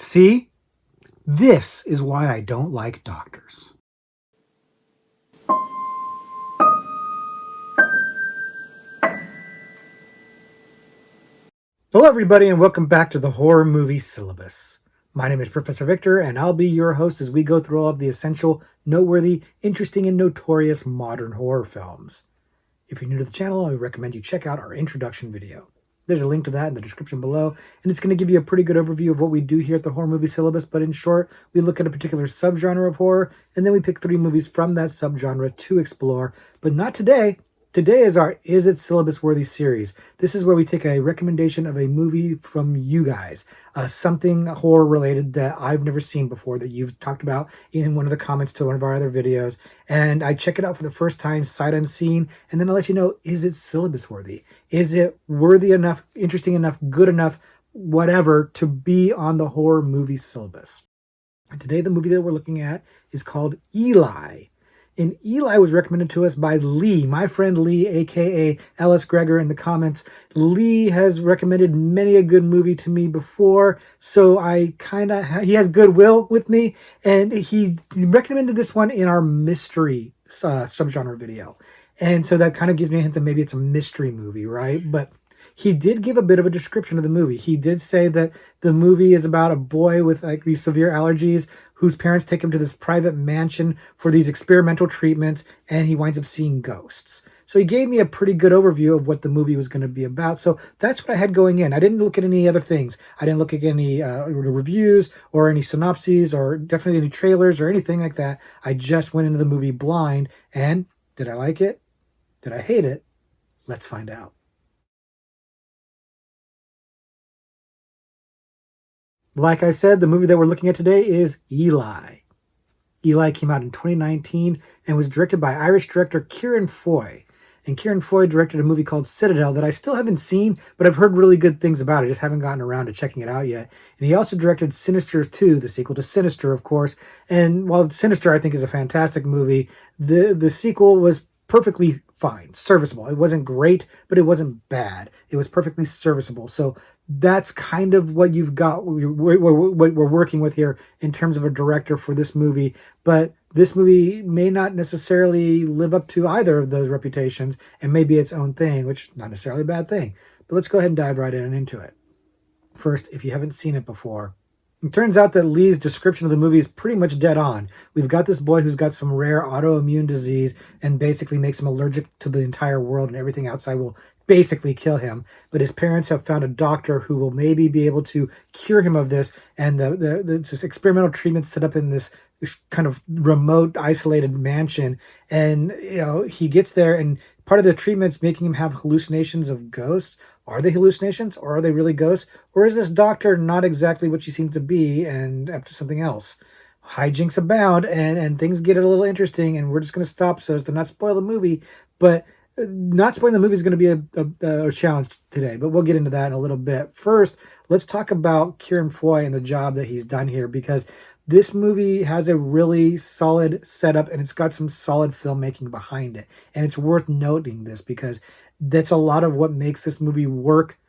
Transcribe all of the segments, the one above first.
See? This is why I don't like doctors. Hello, everybody, and welcome back to the Horror Movie Syllabus. My name is Professor Victor, and I'll be your host as we go through all of the essential, noteworthy, interesting, and notorious modern horror films. If you're new to the channel, I recommend you check out our introduction video. There's a link to that in the description below, and it's going to give you a pretty good overview of what we do here at the Horror Movie Syllabus, but in short, we look at a particular subgenre of horror, and then we pick 3 movies from that subgenre to explore, but not today. Today is our Is It Syllabus-Worthy series. This is where we take a recommendation of a movie from you guys, something horror-related that I've never seen before that you've talked about in one of the comments to one of our other videos, and I check it out for the first time, sight unseen, and then I'll let you know, is it syllabus-worthy? Is it worthy enough, interesting enough, good enough, whatever, to be on the horror movie syllabus? And today the movie that we're looking at is called Eli. And Eli was recommended to us by Lee, my friend Lee, aka Ellis Gregor in the comments. Lee has recommended many a good movie to me before, so he has goodwill with me, and he recommended this one in our mystery subgenre video. And so that kind of gives me a hint that maybe it's a mystery movie, right? But he did give a bit of a description of the movie. He did say that the movie is about a boy with like these severe allergies whose parents take him to this private mansion for these experimental treatments, and he winds up seeing ghosts. So he gave me a pretty good overview of what the movie was going to be about. So that's what I had going in. I didn't look at any other things. I didn't look at any reviews or any synopses or definitely any trailers or anything like that. I just went into the movie blind. And did I like it? Did I hate it? Let's find out. Like I said, the movie that we're looking at today is Eli. Eli came out in 2019 and was directed by Irish director Kieran Foy. And Kieran Foy directed a movie called Citadel that I still haven't seen, but I've heard really good things about it. Just haven't gotten around to checking it out yet. And he also directed Sinister 2, the sequel to Sinister, of course. And while Sinister, I think, is a fantastic movie, the sequel was perfectly fine, serviceable. It wasn't great, but it wasn't bad. It was perfectly serviceable. So that's kind of what you've got, what we're working with here in terms of a director for this movie. But this movie may not necessarily live up to either of those reputations and may be its own thing, which is not necessarily a bad thing. But let's go ahead and dive right in and into it. First, if you haven't seen it before, it turns out that Lee's description of the movie is pretty much dead on. We've got this boy who's got some rare autoimmune disease and basically makes him allergic to the entire world, and everything outside will basically kill him. But his parents have found a doctor who will maybe be able to cure him of this, and this experimental treatment set up in this kind of remote, isolated mansion. And he gets there, and part of the treatment's making him have hallucinations of ghosts. Are they hallucinations, or are they really ghosts? Or is this doctor not exactly what she seems to be and up to something else? Hijinks abound, and things get a little interesting, and we're just going to stop so as to not spoil the movie. But not spoiling the movie is going to be a challenge today, but we'll get into that in a little bit. First, let's talk about Kieran Foy and the job that he's done here, because this movie has a really solid setup, and it's got some solid filmmaking behind it. And it's worth noting this because that's a lot of what makes this movie work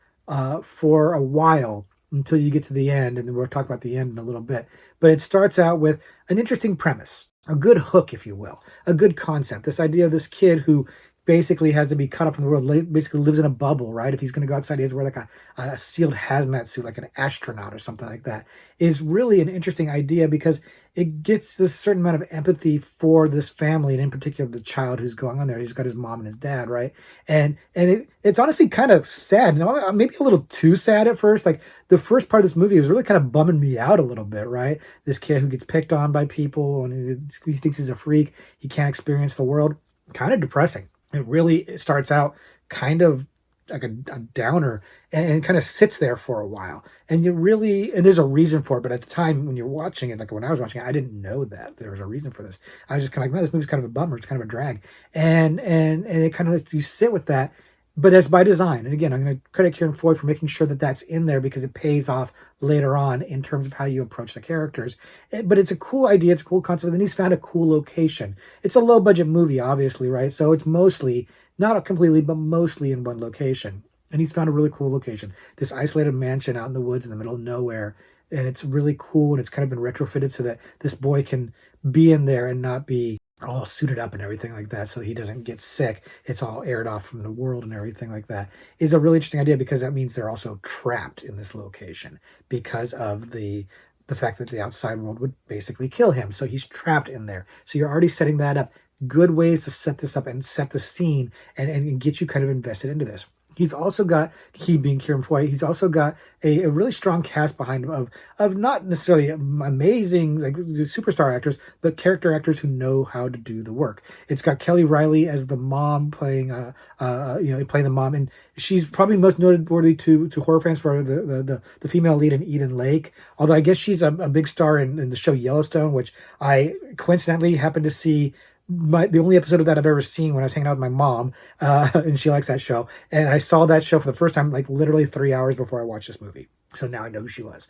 for a while until you get to the end, and then we'll talk about the end in a little bit. But it starts out with an interesting premise, a good hook, if you will, a good concept. This idea of this kid who basically has to be cut off from the world, basically lives in a bubble, right? If he's going to go outside, he has to wear like a sealed hazmat suit, like an astronaut or something like that, is really an interesting idea because it gets this certain amount of empathy for this family, and in particular the child who's going on there. He's got his mom and his dad, right? And it's honestly kind of sad, maybe a little too sad at first. Like the first part of this movie was really kind of bumming me out a little bit, right? This kid who gets picked on by people, and he thinks he's a freak. He can't experience the world. Kind of depressing. It really starts out kind of like a downer and kind of sits there for a while. And there's a reason for it. But at the time when you're watching it, like when I was watching it, I didn't know that there was a reason for this. I was just kind of like, man, this movie's kind of a bummer. It's kind of a drag. And it kind of lets you sit with that. But that's by design. And again, I'm going to credit Kieran Foy for making sure that that's in there because it pays off later on in terms of how you approach the characters. But it's a cool idea. It's a cool concept. And then he's found a cool location. It's a low budget movie, obviously, right? So it's mostly, not completely, but mostly in one location. And he's found a really cool location. This isolated mansion out in the woods in the middle of nowhere. and it's really cool, and it's kind of been retrofitted so that this boy can be in there and not be all suited up and everything like that, so he doesn't get sick. It's all aired off from the world and everything like that. Is a really interesting idea because that means they're also trapped in this location because of the fact that the outside world would basically kill him. So he's trapped in there. So you're already setting that up. Good ways to set this up and set the scene and get you kind of invested into this. He's also got, he being Kieran Foy, he's also got a really strong cast behind him of not necessarily amazing like superstar actors, but character actors who know how to do the work. It's got Kelly Riley as the mom playing playing the mom, and she's probably most noteworthy to horror fans for the female lead in Eden Lake. Although I guess she's a big star in the show Yellowstone, which I coincidentally happened to see the only episode of that I've ever seen when I was hanging out with my mom, and she likes that show. And I saw that show for the first time, like literally 3 hours before I watched this movie. So now I know who she was.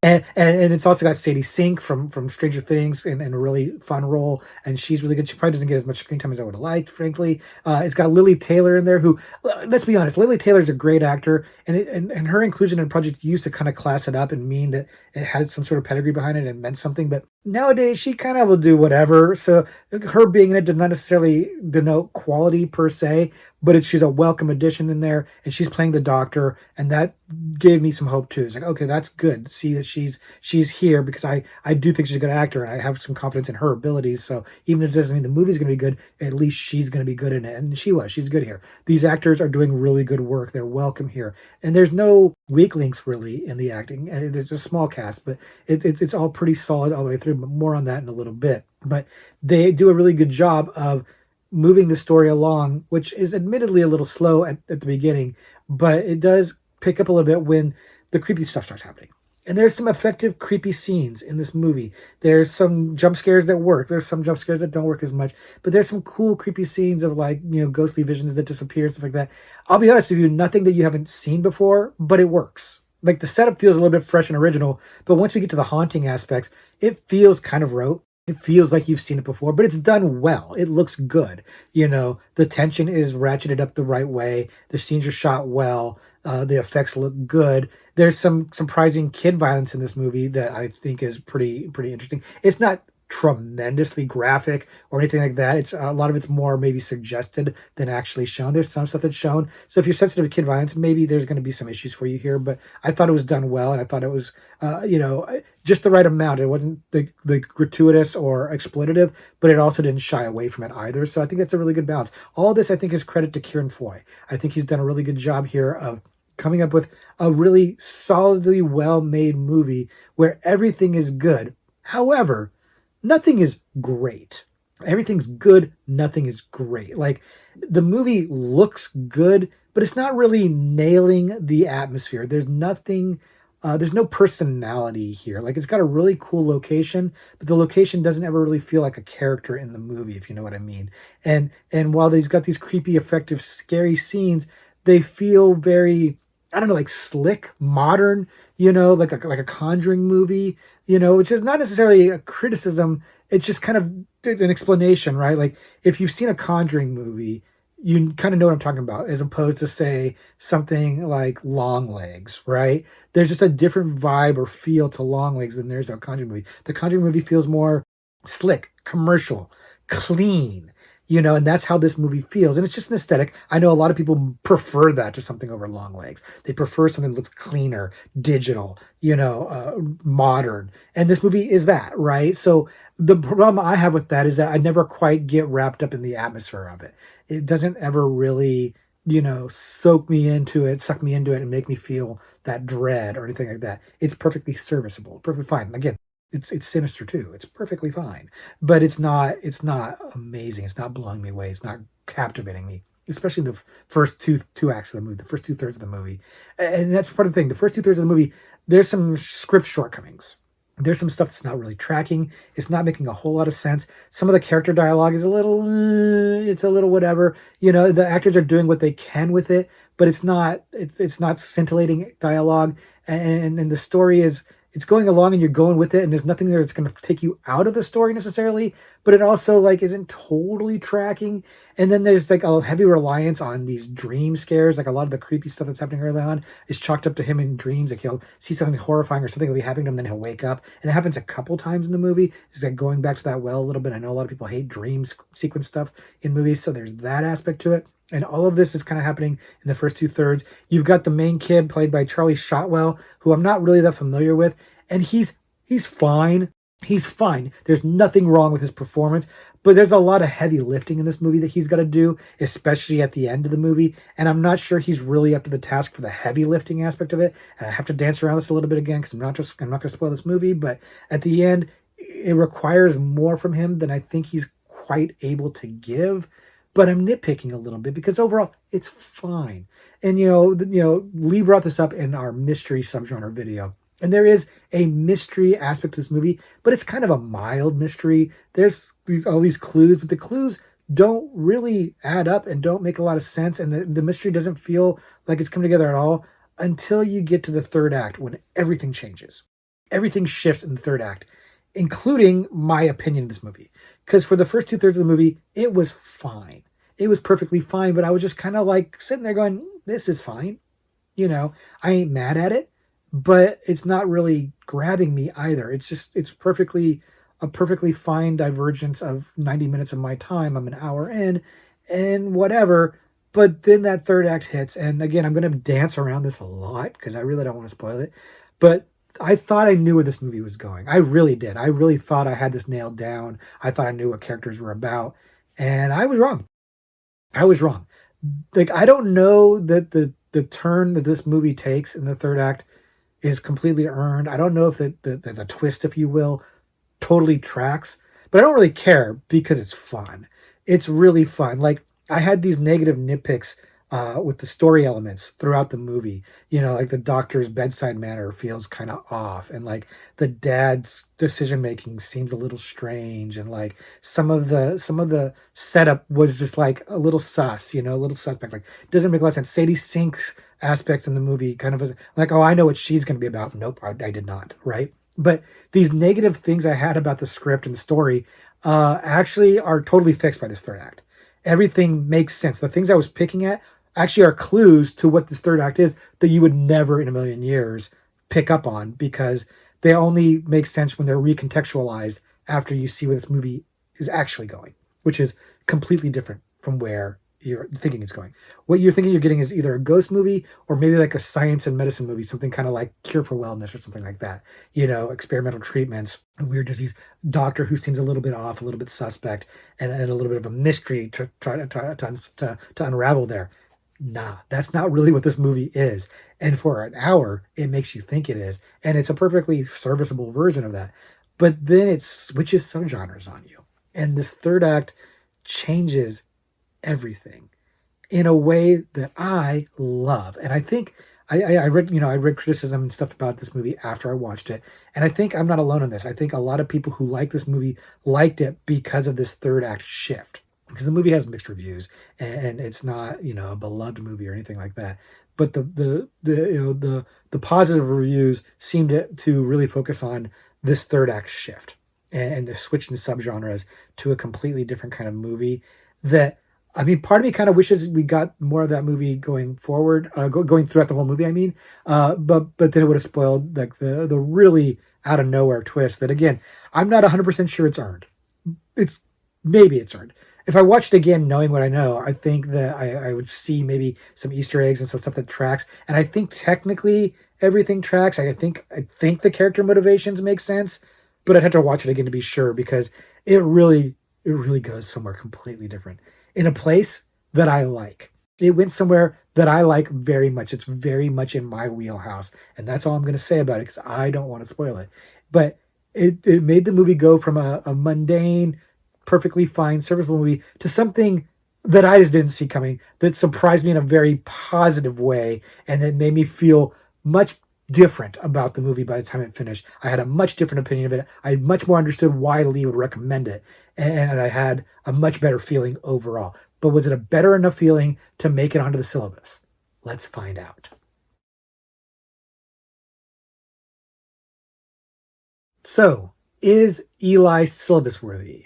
And it's also got Sadie Sink from Stranger Things in a really fun role. And she's really good. She probably doesn't get as much screen time as I would have liked, frankly. It's got Lily Taylor in there, who, let's be honest, Lily Taylor's a great actor. And her inclusion in Project used to kind of class it up and mean that it had some sort of pedigree behind it and meant something. But nowadays, she kind of will do whatever. So her being in it does not necessarily denote quality per se, but she's a welcome addition in there, and she's playing the doctor, and that gave me some hope too. It's like, okay, that's good to see that she's here, because I do think she's a good actor, and I have some confidence in her abilities. So even if it doesn't mean the movie's going to be good, at least she's going to be good in it, and she's good here. These actors are doing really good work. They're welcome here, and there's no weak links really in the acting. And there's a small cast, but it's all pretty solid all the way through. But more on that in a little bit. But they do a really good job of moving the story along, which is admittedly a little slow at the beginning, but it does pick up a little bit when the creepy stuff starts happening. And there's some effective creepy scenes in this movie. There's some jump scares that work. There's some jump scares that don't work as much. But there's some cool creepy scenes of ghostly visions that disappear and stuff like that. I'll be honest with you, nothing that you haven't seen before, but it works. Like the setup feels a little bit fresh and original, but once we get to the haunting aspects, it feels kind of rote. It feels like you've seen it before, but it's done well. It looks good. The tension is ratcheted up the right way. The scenes are shot well. The effects look good. There's some surprising kid violence in this movie that I think is pretty interesting. It's not tremendously graphic or anything like that. It's a lot of it's more maybe suggested than actually shown. There's some stuff that's shown. So if you're sensitive to kid violence, maybe there's going to be some issues for you here. But I thought it was done well, and I thought it was, just the right amount. It wasn't the gratuitous or exploitative, but it also didn't shy away from it either. So I think that's a really good balance. All this, I think, is credit to Kieran Foy. I think he's done a really good job here of coming up with a really solidly well-made movie where everything is good. However, nothing is great. Everything's good. Nothing is great. Like, the movie looks good, but it's not really nailing the atmosphere. There's nothing, there's no personality here. Like, it's got a really cool location, but the location doesn't ever really feel like a character in the movie, if you know what I mean. And while they've got these creepy, effective, scary scenes, they feel very, I don't know, like slick, modern, like a Conjuring movie, which is not necessarily a criticism. It's just kind of an explanation, right? Like, if you've seen a Conjuring movie, you kind of know what I'm talking about, as opposed to, say, something like Longlegs, right? There's just a different vibe or feel to Longlegs than there's to a Conjuring movie. The Conjuring movie feels more slick, commercial, clean, and that's how this movie feels. And it's just an aesthetic. I know a lot of people prefer that to something over Longlegs. They prefer something that looks cleaner, digital, modern. And this movie is that, right? So the problem I have with that is that I never quite get wrapped up in the atmosphere of it. It doesn't ever really, suck me into it, and make me feel that dread or anything like that. It's perfectly serviceable, perfectly fine. Again, it's sinister too. It's perfectly fine, but it's not amazing. It's not blowing me away. It's not captivating me, especially the first two acts of the movie, the first 2/3 of the movie. And that's part of the thing. The first 2/3 of the movie, there's some script shortcomings. There's some stuff that's not really tracking. It's not making a whole lot of sense. Some of the character dialogue is it's a little whatever. The actors are doing what they can with it, but it's not scintillating dialogue. And the story is it's going along and you're going with it, and there's nothing there that's going to take you out of the story necessarily, but it also like isn't totally tracking. And then there's like a heavy reliance on these dream scares. Like a lot of the creepy stuff that's happening early on is chalked up to him in dreams. Like he'll see something horrifying or something will be happening to him, then he'll wake up. And it happens a couple times in the movie. It's like going back to that well a little bit. I know a lot of people hate dream sequence stuff in movies, so there's that aspect to it. And all of this is kind of happening in the first two thirds. You've got the main kid played by Charlie Shotwell, who I'm not really that familiar with, and he's fine. He's fine. There's nothing wrong with his performance, but there's a lot of heavy lifting in this movie that he's got to do, especially at the end of the movie. And I'm not sure he's really up to the task for the heavy lifting aspect of it. And I have to dance around this a little bit again because I'm not going to spoil this movie, but at the end, it requires more from him than I think he's quite able to give. But I'm nitpicking a little bit because overall it's fine. And Lee brought this up in our mystery subgenre video. And there is a mystery aspect to this movie, but it's kind of a mild mystery. There's all these clues, but the clues don't really add up and don't make a lot of sense. And the mystery doesn't feel like it's come together at all until you get to the third act when everything changes. Everything shifts in the third act, including my opinion of this movie. Because for the first two thirds of the movie, it was fine. It was perfectly fine, but I was just kind of like sitting there going, this is fine. I ain't mad at it, but it's not really grabbing me either. It's a perfectly fine divergence of 90 minutes of my time. I'm an hour in and whatever. But then that third act hits. And again, I'm going to dance around this a lot because I really don't want to spoil it. But I thought I knew where this movie was going. I really did. I really thought I had this nailed down. I thought I knew what characters were about. And I was wrong. I was wrong. Like, I don't know that the turn that this movie takes in the third act is completely earned. I don't know if the twist, if you will, totally tracks, but I don't really care because it's fun. It's really fun. Like, I had these negative nitpicks with the story elements throughout the movie. Like the doctor's bedside manner feels kind of off, and like the dad's decision making seems a little strange, and like some of the setup was just like a little sus, a little suspect. Like doesn't make a lot of sense. Sadie Sink's aspect in the movie kind of was like, oh, I know what she's going to be about. Nope, I did not. Right. But these negative things I had about the script and the story actually are totally fixed by this third act. Everything makes sense. The things I was picking at actually are clues to what this third act is that you would never in a million years pick up on because they only make sense when they're recontextualized after you see where this movie is actually going, which is completely different from where you're thinking it's going. What you're thinking you're getting is either a ghost movie or maybe like a science and medicine movie, something kind of like Cure for Wellness or something like that. Experimental treatments, a weird disease, doctor who seems a little bit off, a little bit suspect, and a little bit of a mystery to try to unravel there. Nah, that's not really what this movie is. And for an hour, it makes you think it is. And it's a perfectly serviceable version of that. But then it switches subgenres on you. And this third act changes everything in a way that I love. And I think I read criticism and stuff about this movie after I watched it. And I think I'm not alone in this. I think a lot of people who like this movie liked it because of this third act shift. Because the movie has mixed reviews and it's not, a beloved movie or anything like that. But the positive reviews seem to really focus on this third act shift and the switch in subgenres to a completely different kind of movie that I mean, part of me kind of wishes we got more of that movie going forward, going throughout the whole movie. I mean, but then it would have spoiled like the really out of nowhere twist that again I'm not 100% sure it's earned. Maybe it's earned. If I watched it again, knowing what I know, I think that I would see maybe some Easter eggs and some stuff that tracks. And I think technically everything tracks. I think the character motivations make sense, but I'd have to watch it again to be sure because it really goes somewhere completely different in a place that I like. It went somewhere that I like very much. It's very much in my wheelhouse. And that's all I'm going to say about it because I don't want to spoil it. But it made the movie go from a mundane, perfectly fine, serviceable movie to something that I just didn't see coming that surprised me in a very positive way and that made me feel much different about the movie by the time it finished. I had a much different opinion of it. I much more understood why Lee would recommend it. And I had a much better feeling overall. But was it a better enough feeling to make it onto the syllabus? Let's find out. So, is Eli syllabus worthy?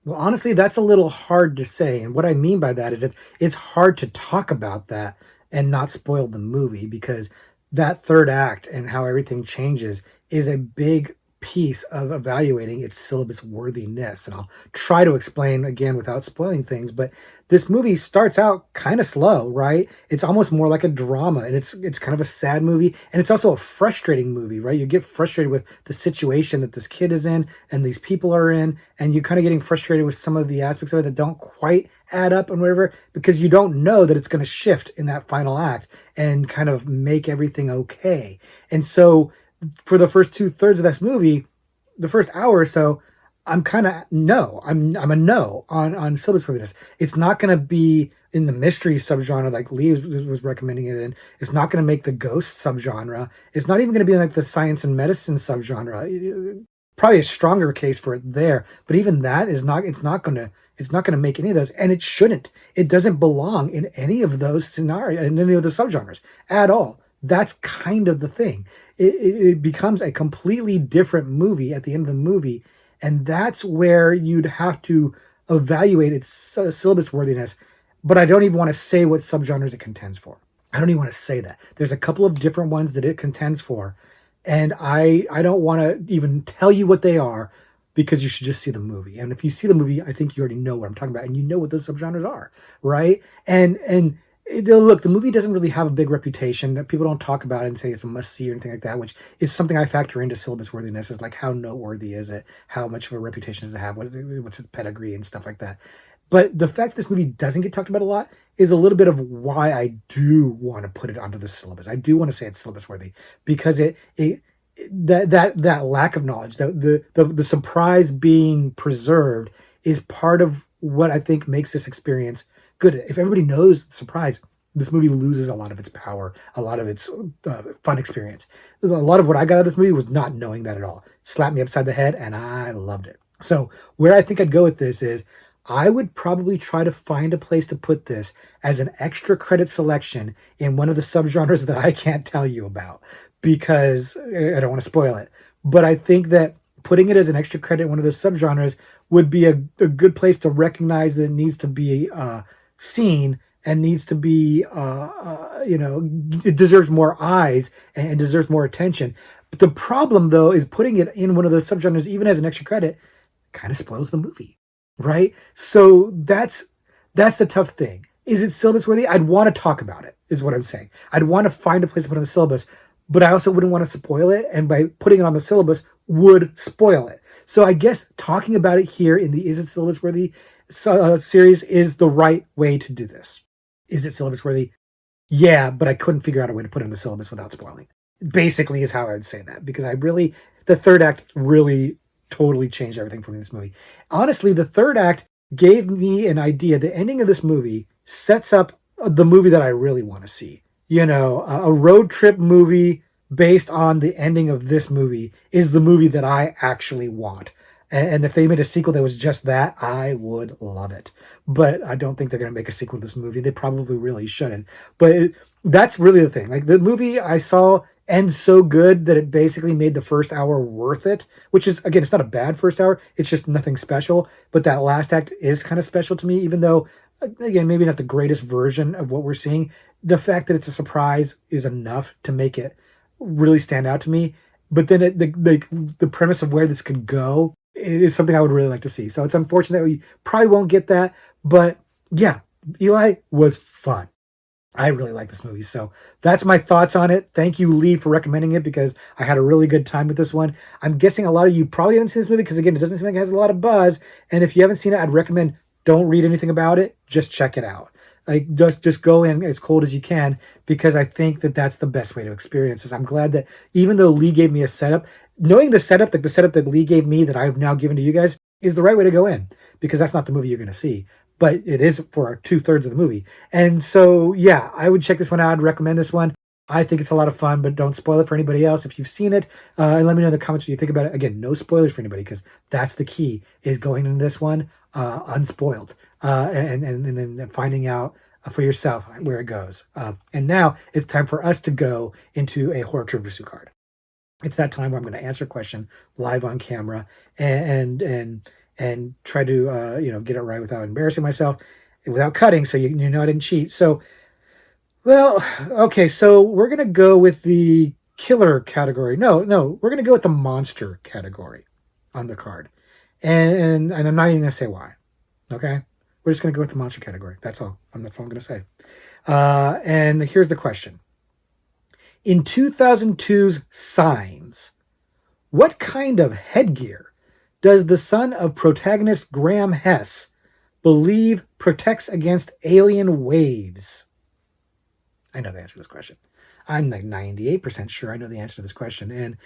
Well, honestly, that's a little hard to say. And what I mean by that is that it's hard to talk about that and not spoil the movie because that third act and how everything changes is a big piece of evaluating its syllabus worthiness. And I'll try to explain again without spoiling things, but this movie starts out kind of slow, right? It's almost more like a drama, and it's kind of a sad movie, and it's also a frustrating movie, right? You get frustrated with the situation that this kid is in and these people are in, and you're kind of getting frustrated with some of the aspects of it that don't quite add up and whatever, because you don't know that it's going to shift in that final act and kind of make everything okay. And so for the first two-thirds of this movie, the first hour or so, I'm kind of no. I'm a no on syllabus worthiness. It's not going to be in the mystery subgenre like Lee was recommending it in. It's not going to make the ghost subgenre. It's not even going to be in like the science and medicine subgenre. Probably a stronger case for it there, but even that is not. It's not going to make any of those, and it shouldn't. It doesn't belong in any of those scenarios, in any of the subgenres at all. That's kind of the thing. It becomes a completely different movie at the end of the movie, and that's where you'd have to evaluate its syllabus worthiness. But I don't even want to say what subgenres it contends for. I don't even want to say that. There's a couple of different ones that it contends for, and I don't want to even tell you what they are because you should just see the movie. And if you see the movie, I think you already know what I'm talking about, and you know what those subgenres are, right? And look, the movie doesn't really have a big reputation. People don't talk about it and say it's a must see or anything like that, which is something I factor into syllabus worthiness. Is like how noteworthy is it? How much of a reputation does it have? What's its pedigree and stuff like that. But the fact this movie doesn't get talked about a lot is a little bit of why I do want to put it onto the syllabus. I do want to say it's syllabus worthy because it that lack of knowledge, the surprise being preserved is part of what I think makes this experience good. If everybody knows the surprise, this movie loses a lot of its power, a lot of its fun experience. A lot of what I got out of this movie was not knowing that at all. Slapped me upside the head, and I loved it. So where I think I'd go with this is I would probably try to find a place to put this as an extra credit selection in one of the subgenres that I can't tell you about because I don't want to spoil it. But I think that putting it as an extra credit in one of those subgenres would be a good place to recognize that it needs to be seen and needs to be, it deserves more eyes and deserves more attention. But the problem, though, is putting it in one of those subgenres, even as an extra credit, kind of spoils the movie, right? So that's the tough thing. Is it syllabus worthy? I'd want to talk about it, is what I'm saying. I'd want to find a place to put on the syllabus, but I also wouldn't want to spoil it. And by putting it on the syllabus would spoil it. So I guess talking about it here in the Is It Syllabus Worthy series is the right way to do this. Is it syllabus worthy? Yeah, but I couldn't figure out a way to put it in the syllabus without spoiling. Basically, is how I would say that because the third act really totally changed everything for me in this movie. Honestly, the third act gave me an idea. The ending of this movie sets up the movie that I really want to see. A road trip movie based on the ending of this movie is the movie that I actually want. And if they made a sequel that was just that, I would love it. But I don't think they're going to make a sequel to this movie. They probably really shouldn't. But that's really the thing. Like the movie I saw ends so good that it basically made the first hour worth it, which is, again, it's not a bad first hour. It's just nothing special. But that last act is kind of special to me, even though, again, maybe not the greatest version of what we're seeing. The fact that it's a surprise is enough to make it really stand out to me. But then the premise of where this could go is something I would really like to see. So it's unfortunate that we probably won't get that. But yeah, Eli was fun. I really like this movie. So that's my thoughts on it. Thank you, Lee, for recommending it because I had a really good time with this one. I'm guessing a lot of you probably haven't seen this movie because, again, it doesn't seem like it has a lot of buzz. And if you haven't seen it, I'd recommend don't read anything about it. Just check it out. Like just go in as cold as you can because I think that that's the best way to experience this. I'm glad that even though Lee gave me a setup, knowing the setup, like the setup that Lee gave me that I've now given to you guys, is the right way to go in because that's not the movie you're going to see, but it is for 2/3 of the movie. And so, yeah, I would check this one out. I'd recommend this one. I think it's a lot of fun, but don't spoil it for anybody else. If you've seen it, and let me know in the comments what you think about it. Again, no spoilers for anybody because that's the key is going into this one unspoiled and then finding out for yourself where it goes. And now it's time for us to go into a horror trivia card. It's that time where I'm going to answer a question live on camera and try to get it right without embarrassing myself, without cutting, so you know I didn't cheat. So, well, okay, so we're going to go with the killer category. No, we're going to go with the monster category on the card. And I'm not even going to say why. Okay? We're just going to go with the monster category. That's all. That's all I'm going to say. And here's the question. In 2002's Signs, what kind of headgear does the son of protagonist Graham Hess believe protects against alien waves? I know the answer to this question. I'm like 98% sure I know the answer to this question. And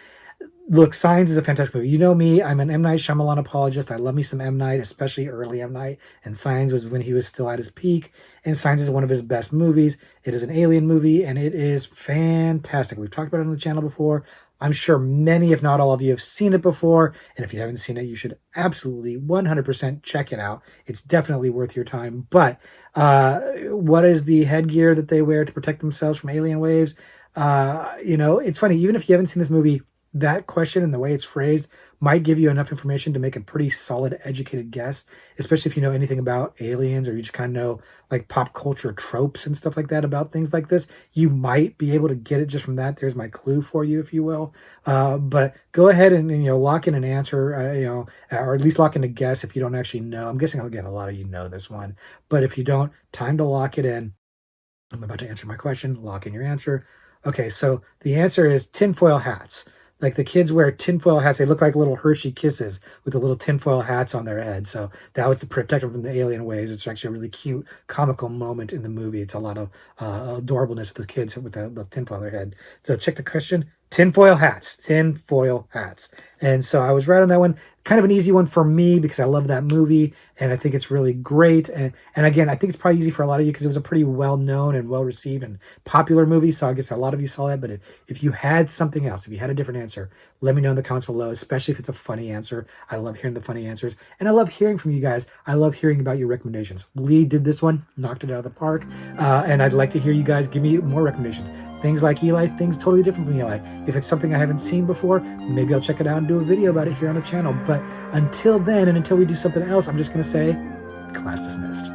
look, Signs is a fantastic movie. You know me, I'm an M. Night Shyamalan apologist. I love me some M. Night, especially early M. Night. And Signs was when he was still at his peak. And Signs is one of his best movies. It is an alien movie, and it is fantastic. We've talked about it on the channel before. I'm sure many, if not all of you, have seen it before. And if you haven't seen it, you should absolutely 100% check it out. It's definitely worth your time. But what is the headgear that they wear to protect themselves from alien waves? It's funny. Even if you haven't seen this movie, that question and the way it's phrased might give you enough information to make a pretty solid, educated guess, especially if you know anything about aliens or you just kind of know like pop culture tropes and stuff like that about things like this. You might be able to get it just from that. There's my clue for you, if you will. But go ahead and lock in an answer, or at least lock in a guess if you don't actually know. I'm guessing, again, a lot of you know this one, but if you don't, time to lock it in. I'm about to answer my question. Lock in your answer. Okay, so the answer is tinfoil hats. Like the kids wear tinfoil hats. They look like little Hershey Kisses with the little tinfoil hats on their head. So that was to protect them from the alien waves. It's actually a really cute, comical moment in the movie. It's a lot of adorableness with the kids with the tinfoil on their head. So check the question. Tinfoil hats. Tinfoil hats. And so I was right on that one. Kind of an easy one for me because I love that movie and I think it's really great. And again, I think it's probably easy for a lot of you because it was a pretty well-known and well-received and popular movie. So I guess a lot of you saw that. But if you had something else, if you had a different answer, let me know in the comments below, especially if it's a funny answer. I love hearing the funny answers. And I love hearing from you guys. I love hearing about your recommendations. Lee did this one, knocked it out of the park. And I'd like to hear you guys give me more recommendations. Things like Eli, things totally different from Eli. If it's something I haven't seen before, maybe I'll check it out and do a video about it here on the channel. But until then, and until we do something else, I'm just going to say, class dismissed.